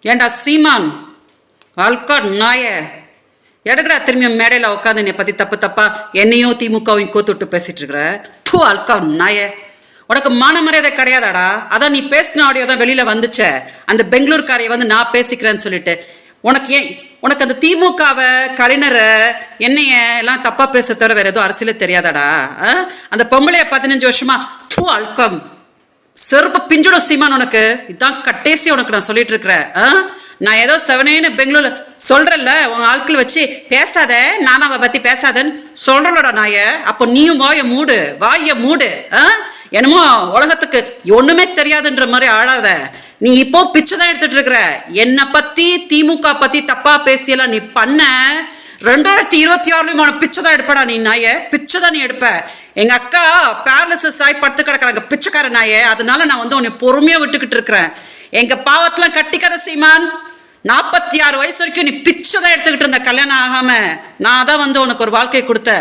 ஏண்டா சீமான் அல்காட் நாய எடுக்கடா திரும்பி மேடையில் உட்காந்து என்னை பற்றி தப்பு தப்பா என்னையும் திமுகவையும் கோத்துட்டு பேசிட்டு இருக்கிற தூ அல்காட் நாய உனக்கு மான மரியாதை கிடையாதாடா. அதான் நீ பேசின ஆடியோ தான் வெளியில வந்துச்ச அந்த பெங்களூர்காரையை வந்து நான் பேசிக்கிறேன்னு சொல்லிட்டு உனக்கு அந்த திமுகவை கலைஞரை என்னைய எல்லாம் தப்பா பேச தவிர வேற எதுவும் அரசியலே தெரியாதாடா. அந்த பொம்பளைய 15 வருஷமா தூ அல்கம் செருப்பு பிஞ்சிடும் சீமான். உனக்கு இதான் கட்டேசி உனக்கு நான் சொல்லிட்டு இருக்கிறேன். நான் ஏதோ செவனேன்னு பெங்களூர்ல சொல்றேன்ல உங்க ஆட்கள் வச்சு பேசாத நானும் அவ பத்தி பேசாதன்னு சொல்றலோட நாய. அப்போ நீயும் வாய மூடு. என்னமோ உலகத்துக்கு ஒண்ணுமே தெரியாதுன்ற மாதிரி ஆடாத. நீ இப்போ பிச்சை தான் எடுத்துட்டு இருக்கிற. என்னை பத்தி திமுக பத்தி தப்பா பேசியெல்லாம் நீ பண்ண 2026 பிச்சை தான் எடுப்படா. நீ நாய பிச்சை தான் நீ எடுப்ப. எங்க அக்கா பேரலிசிஸ் ஆகி படுத்து கிடக்குறாங்க பிச்சைக்கார நாய. அதனால நான் வந்து உன்னை பொறுமையா விட்டுக்கிட்டு இருக்கிறேன். எங்க பாவத்தெல்லாம் கட்டிக்காத சீமான். 46 வயசு வரைக்கும் நீ பிச்சை தான் எடுத்துக்கிட்டு இருந்த கல்யாணம் ஆகாம. நான் தான் வந்து உனக்கு ஒரு வாழ்க்கையை கொடுத்த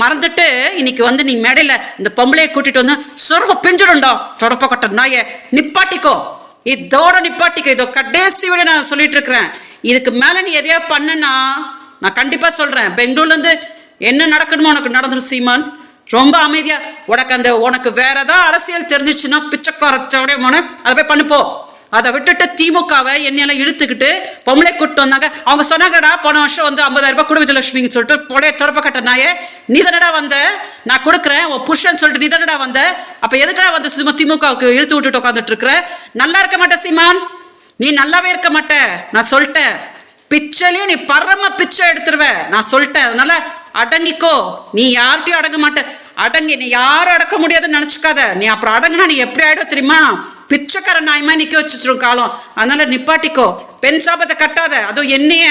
மறந்துட்டு இன்னைக்கு வந்து நீ மேடையில இந்த பொம்பளையை கூட்டிட்டு வந்து சொர்வ பிஞ்சிடும்டா சொடப்ப கட்ட நாய. நிப்பாட்டிக்கோ, இதோட நிப்பாட்டிக்கோ. இதோ கடைசி விட நான் சொல்லிட்டு இருக்கிறேன். இதுக்கு மேல நீ எதையா பண்ணுனா நான் கண்டிப்பா சொல்றேன் பெங்களூர்ல இருந்து என்ன நடக்கணுமோ உனக்கு நடந்துடும் சீமான். ரொம்ப அமைதியா உனக்கு வேற ஏதாவது அரசியல் தெரிஞ்சிச்சுன்னா பிச்சைக்காரச்சோட அதை போய் பண்ணுப்போ. அதை விட்டுட்டு திமுகவை என்னையெல்லாம் இழுத்துக்கிட்டு பொம்பளை கூட்டு வந்தாங்க. அவங்க சொன்னாங்கடா போன வருஷம் வந்து 50,000 ரூபாய் குடு விஜயலட்சுமின்னு சொல்லிட்டு பொடைய தொடப்ப கட்ட நாயே. நீ தானடா வந்த நான் கொடுக்குறேன் உன் புருஷன் சொல்லிட்டு நீ தானடா வந்த. அப்ப எதுக்கடா வந்து சும்மா திமுகவுக்கு இழுத்து விட்டுட்டு உட்காந்துட்டு இருக்கிற? நல்லா இருக்க மாட்டே சீமான். நீ நல்லாவே இருக்க மாட்ட. நான் சொல்லிட்டேன் பிச்சைலையும் நீ பரம பிச்சை எடுத்துருவ. நான் சொல்லிட்டேன். அதனால அடங்கிக்கோ. நீ யார்கிட்டயும் அடங்க மாட்ட. அடங்கி நீ யாரும் அடக்க முடியாதுன்னு நினைச்சுக்காத. நீ அப்புறம் அடங்குனா நீ எப்படி ஆயிடும் தெரியுமா? பிச்சைக்கார நாயமா நிக்க வச்சுரும் காலம். அதனால நிப்பாட்டிக்கோ. பெண் சாபத்தை கட்டாத. அதுவும் என்னைய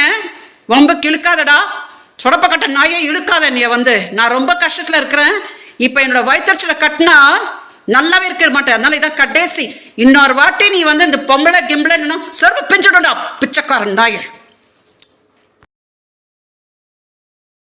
ரொம்ப இழுக்காதடா. சொடப்ப கட்ட நாயே இழுக்காத. நீ வந்து நான் ரொம்ப கஷ்டத்துல இருக்கிறேன். இப்ப என்னோட வயிற்றுல கட்டினா நல்லாவே இருக்க மாட்டேன். அதனால இதான் கடைசி. இன்னொரு வாட்டி நீ வந்து இந்த பொம்பளை கிம்பளை சொர்வ பிஞ்சிடும்டா பிச்சைக்காரன் நாயே.